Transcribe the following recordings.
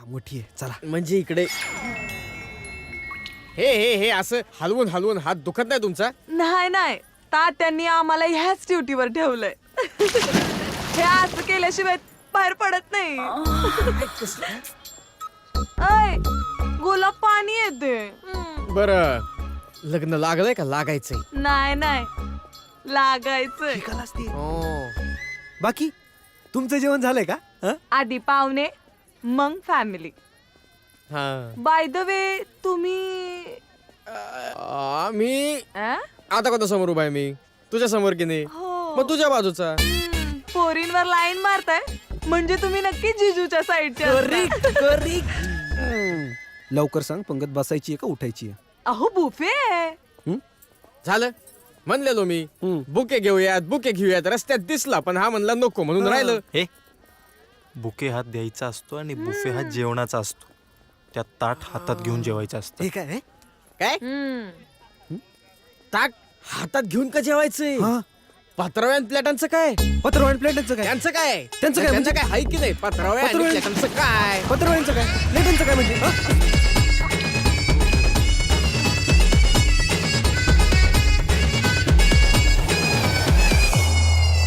मोठी आहे, चला. म्हणजे इकडे हे हे हे असं हलवून हलवून हात दुखत नाही तुमचा? नाही नाही, तात्यांनी आम्हाला ह्याच ड्युटीवर ठेवलंय. हे असं केल्याशिवाय बाहेर पडत नाही. ऐ, गुलाब पाणी येते. बरं, लग्न लागलंय का लागायचंय? नाही नाही, लागायचंय. ठीक असते. हो. बाकी तुमचं जेवण झालंय का? हं? आधी पाहुणे मग फॅमिली. हा. बाय द वे तुम्ही मी अं? आता कोणत्या समोर उभा आहे मी? तुझ्या समोर की नाही? हो. मग तुझ्या बाजूचा. पोरींवर लाईन मारताय म्हणजे तुम्ही नक्की जिजूच्या साईडच्या असणार. लवकर सांग, पंगत बसायची आहे का उठायची आहे? अहो बुफे आहे. झालं म्हणलेलो मी हम्म. बुके घेऊयात रस्त्यात दिसला, पण हा म्हणला नको म्हणून राहिलं. हे बुके हात द्यायचा असतो आणि बुफे हात जेवणाचा असतो. त्या ताट हातात घेऊन जेवायचं असतं. हे काय? काय ताट हातात घेऊन का जेवायचंय? हा. पत्राव्या आणि प्लेटांचं काय? पत्रवाणी प्लेटांचं काय? त्यांचं काय? त्यांचं काय म्हणजे? काय हाय की नाही? पत्राव्या आणि पत्रावळ्या- प्लेटांचं काय? पत्रवाणीचं काय? प्लेटांचं काय म्हणजे? हं?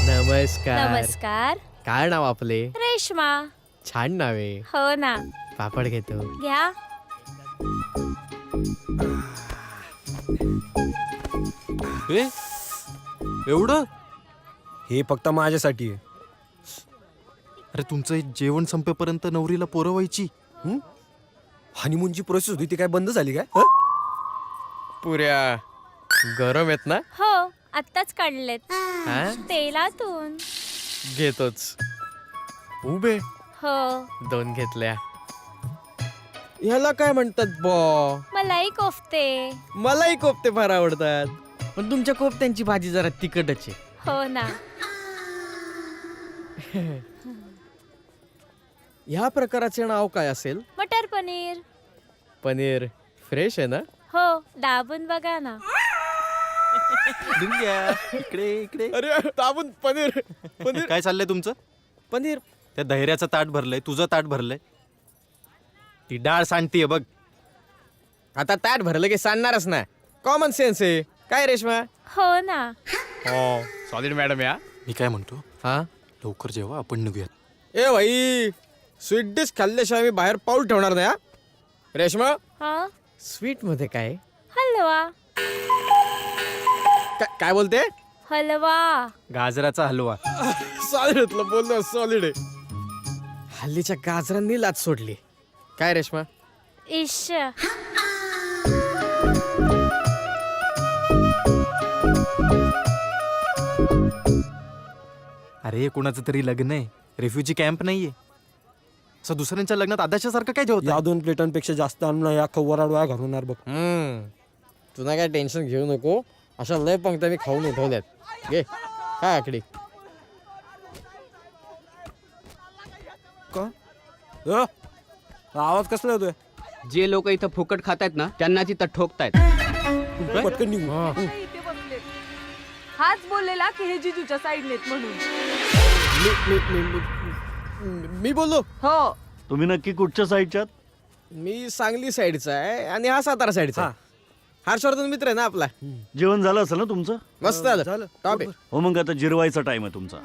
नमस्कार. नमस्कार. काय नाव आपले? रेश्मा. छान नाव आहे. हो ना, पापड घेतो. घ्या. हे एवढं? हे फक्त माझ्यासाठी आहे. अरे तुमचं हे जेवण संपेपर्यंत नवरीला पोरं व्हायची. हनीमूनची प्रोसेस होती ती काय बंद झाली काय? हं? पुऱ्या गरम आहेत ना? हो, आत्ताच काढलेत हा? तेलातून. घेतोच. उभे हो, 2 घेतल्या. ह्याला काय म्हणतात बॉ? मलाही कोफ्ते. मलाही कोफ्ते फार आवडतात, पण तुमच्या कोफ्त्यांची भाजी जरा तिखटच आहे. हो ना. ह्या प्रकाराचे नाव काय असेल? मटर पनीर. पनीर फ्रेश आहे ना? हो, दाबून बघा ना. डिंग्या, इकडे इकडे. अरे दाबून पनीर पनीर काय चाललंय तुमचं? पनीर. त्या धैर्याचं ताट भरलंय, तुझं ताट भरलंय. ती डाळ सांडतीये बघ. आता ताट भरलं की सांगणारच ना. कॉमन सेन्स आहे काय रेश्मा? हो ना. हो सॉलिड मॅडम या. मी काय म्हणतो, हा लवकर जेव्हा आपण निघूयात. ए भाई, स्वीट डिश खाल्ल्याशिवाय मी बाहेर पाऊल ठेवणार नाही. हा रेश्मा, हा, स्वीट मध्ये काय? हलवा. काय बोलते? हलवा. गाजराचा हलवा. सॉलिड बोललो, सॉलिड आहे. हल्लीच्या गाजरांनी लाच सोडली काय रेश्मा? इश. अरे कोणाचं तरी लग्न आहे, रेफ्युजी कॅम्प नाहीये. असं दुसऱ्यांच्या लग्नात आदाशासारखं काय जेवत? या 2 प्लेटांपेक्षा जास्त आणलं या खवराडवा घालवणार बघ. तुला काय टेन्शन घेऊ नको. अशा लय पंक्त्या मी खाऊन उठवल्यात. घे काय आकडी. का? आवाज कसला होतोय? जे लोक इथं फुकट खातायत ना त्यांना तिथं ठोकतायत. पटकन निघू. इथे बसलेत. हाच बोललेला की हे जिजूच्या साईडनेत म्हणून. मी बोललो. हो, तुम्ही नक्की कुठच्या साईडच्यात? मी सांगली साईडचा आहे आणि हा सातारा साईडचा आहे. हर्षवर्धन मित्र आहे ना आपला. जेवण झालं असेल ना तुमचं? मस्त झालं. टॉप आहे. हो, मग आता जिरवायचा टाइम आहे तुमचा.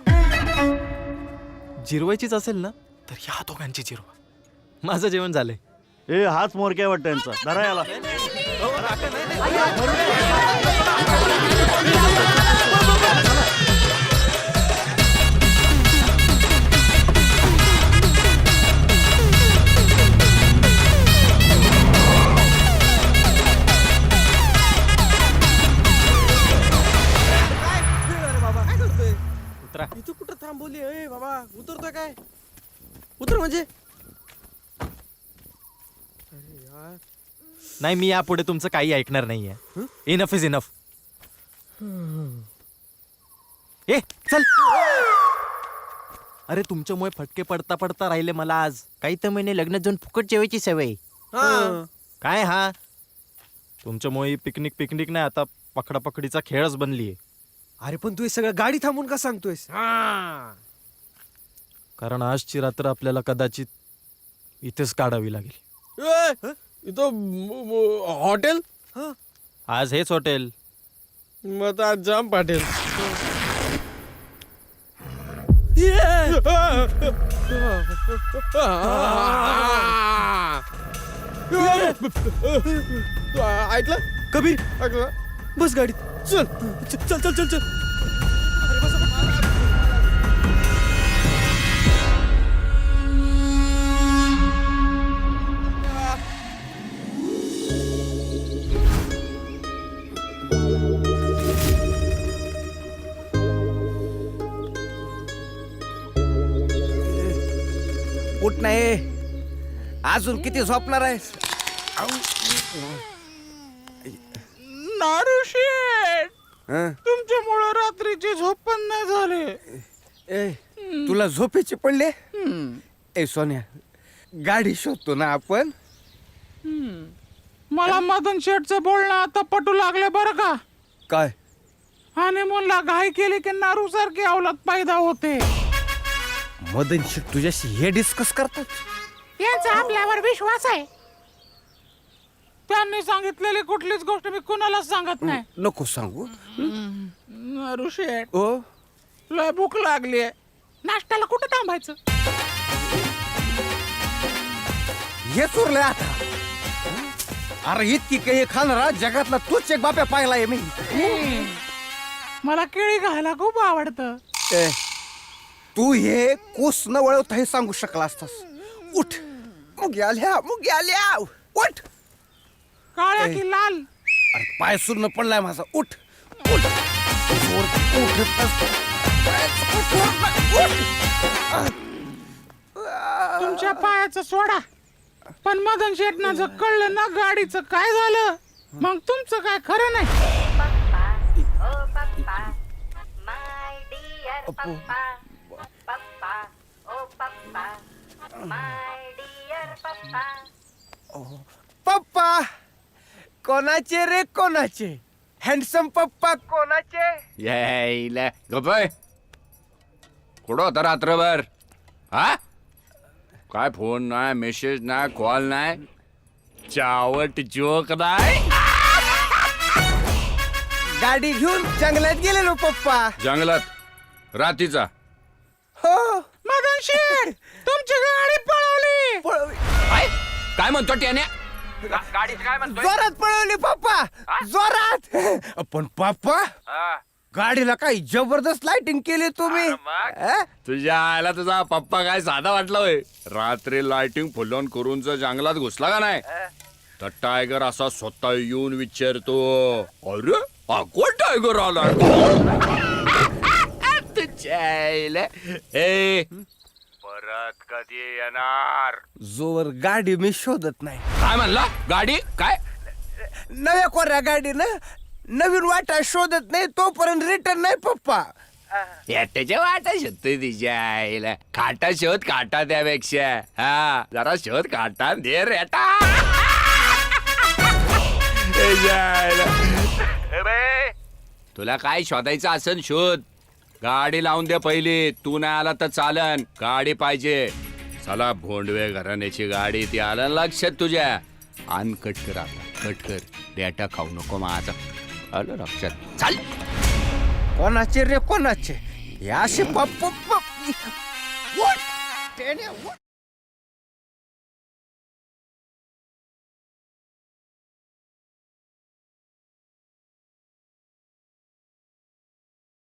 जिरवायचीच असेल ना तर ह्या दोघांची जिरवा. माझं जेवण झालंय. ए, हाच मोरक्या वाटतं यांचा. धरा याला. उतरा. इथं कुठं थांबवली? ए बाबा उतरतोय काय? उतर म्हणजे नाही, मी यापुढे तुमचं काही ऐकणार नाहीये. Enough is enough. ए चल. अरे तुमच्यामुळे फटके पडता पडता राहिले मला आज. काही तर महिने लग्नात जाऊन फुकट जेवायची सवय. काय हा? तुमच्यामुळे पिकनिक पिकनिक नाही, आता पकडापकडीचा खेळच बनलीये. अरे पण तू हे सगळं गाडी थांबून का सांगतोयस? कारण आजची रात्र आपल्याला कदाचित इथेच काढावी लागेल. इथं हॉटेल आज हेच हॉटेल. मग तर आज जाम पाटील. ऐकलं कबीर ऐकलं बस गाडीत. चल चल चल चल चल. उठ नाही, अजून किती झोपणार आहेस? हं? तुमच्यामुळे रात्रीची झोप पण नाही झाली. ए तुला झोपेचे पडले? ए सोन्या, गाडी शोधतो ना आपण. मला मदन शेठचं बोलणं आता पटू लागले बरं का. काय? आणि म्हणला घाई केली की नारू सारखी अवलाद पैदा होते. मदन शेठ तुझ्याशी हे डिस्कस करतात? यांचा आपल्यावर विश्वास आहे. त्यांनी सांगितलेली कुठलीच गोष्ट मी कुणालाच सांगत नाही. नको सांगू. नारू शेठ, ओ लय भूक लागली आहे. नाश्त्याला कुठं थांबायचं? हे चोरलंय आता. अरे इतकी काही खाणारा जगातला तोच एक बाप्या पाहिलाय मी. मला केळी खायला खूप आवडतं. ए, तू हे कोस न वळवता हे सांगू शकला असतास. उठ, मुगी आल्या उठ. काळ्या की लाल? अरे पाय सुन्न पडलाय माझा. उठ उठ. जोर उठतच. उठ. तुमच्या पायाचं सोडा. पण मदन शेठना जर कळलं ना गाडीचं काय झालं, मग तुमचं काय खरं नाही. पप्पा कोणाचे रे कोणाचे? हँडसम पप्पा कोणाचे? यायला गपाय. कुठं होता रात्रभर? हा काय फोन नाही, मेसेज नाही, कॉल नाही, चावट जोक नाही. गाडी घेऊन जंगलात गेलेलो पप्पा. जंगलात रात्रीचा? हो मदन शेठ, तुमची गाडी पळवली. काय म्हणतो त्याने? गाडीचं काय म्हणतो? जोरात पळवली पप्पा, जोरात. पण पप्पा गाडीला काही जबरदस्त लाइटिंग केली तुम्ही. अं? तुझ्या आयला तुझा पप्पा काय साधा वाटला होय? रात्री लाइटिंग फुल ऑन करून जंगलात घुसला का नाही? तर टायगर असा स्वतः येऊन विचारतो, अरे कोण टायगर आला? ए परत कधी येणार? जोवर गाडी मी शोधत नाही. काय म्हणला? गाडी काय? नव्या कोऱ्या गाडीनं नवीन वाटा शोधत नाही तोपर्यंत रिटर्न नाही पप्पा. त्याच्या वाटा शोधतोय तिच्या आईला. काटा शोध, काटा त्यापेक्षा. हा जरा शोध काटा दे रेटा. तुला काय शोधायचं असन शोध. गाडी लावून दे पहिली. तू नाही आला तर चालन. गाडी पाहिजे. चला भोंडवे घराण्याची गाडी ती आलं लक्षात तुझ्या. आण कट कर आता, कट कर. डेटा खाऊ नको माझा. आलं लक्षात. चाल. कोणाचे रे कोणाचे? हे असे पप्पा